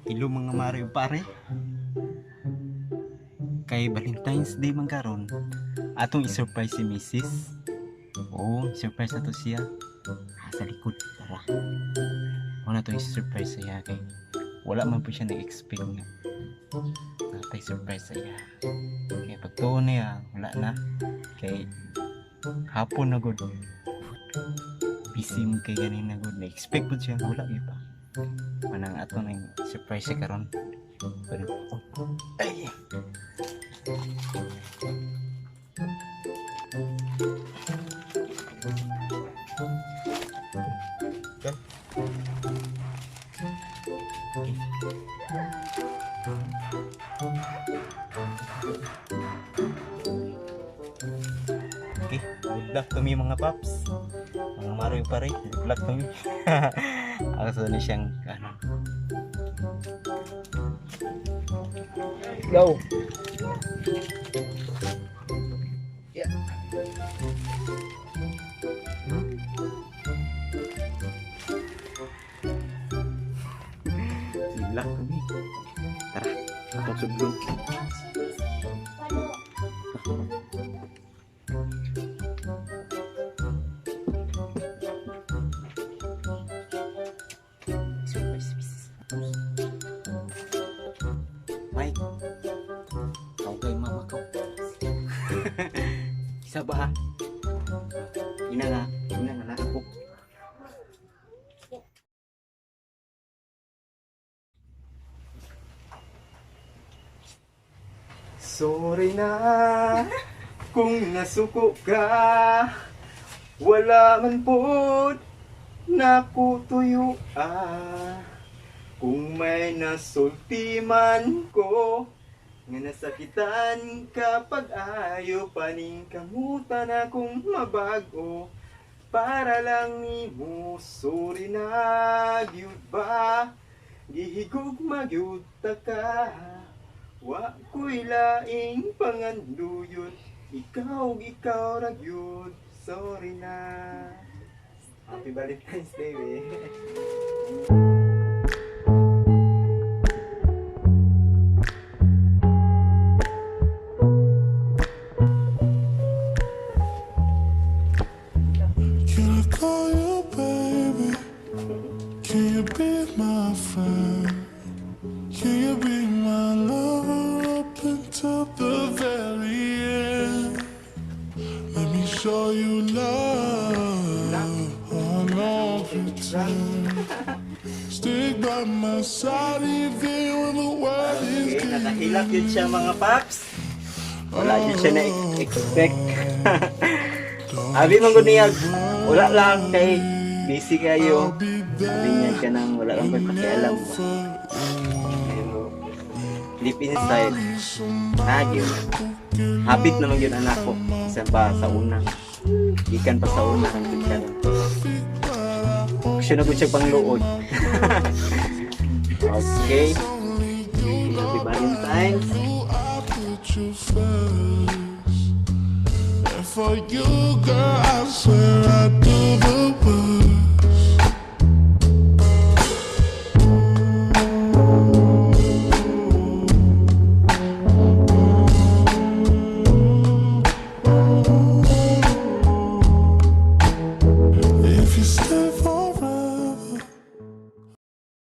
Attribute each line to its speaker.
Speaker 1: Hello mga Mario pare. Kay Valentine's Day man karon, atong i-surprise si Mrs. Oo, surprise na to siya. Sa likod, tara. Wala to i-surprise siya kay wala man po siya nag-expect nga. Natay surprise siya. Kaya pagtuon niya, wala na. Kay hapon na good. Busy mo kay ganin na good. Na-expect po siya, wala yun pa. Manang ato na yung surprise siya karon. Pero, ay! Okay, good luck to me mga paps. Mga Mario pare, good luck to me. Ako na siyang ano. Go. Yeah. Good luck to me. Tara, atong sublong. Mike, kau kay mama ko. Isa ba ha? Ina nga ako. Sorry na kung nasuko ka. Wala man po nakutuyo kung may nasulti man ko nga nasakitan kapag ayaw paning kamutan akong mabago para lang nimo. Sorry na gyud ba gihigog magyud ta ka. Wa ko'y laing panganduyot, ikaw ra gyud. Sorry na. Happy Valentine's Day, we.
Speaker 2: Can I call you baby? Can you be my friend? Can you be my love up until the very end? Let me show you love. I don't pretend. Stick by my side even when the world is
Speaker 1: Okay, nakahilak yun siya mga paps. Wala yun siya na-expect. Abi mong guniyag, wala lang kay busy kayo. Sabi niya ka nang wala lang pakialam. Philippine style. Yun. Habit naman yun anak ko. Isa pa sa una. Ikan pa sa una. Hanggang ka lang. Siya na po siya pangluod. Okay. Happy Valentine's.
Speaker 2: For you, girl, I swear I do the world.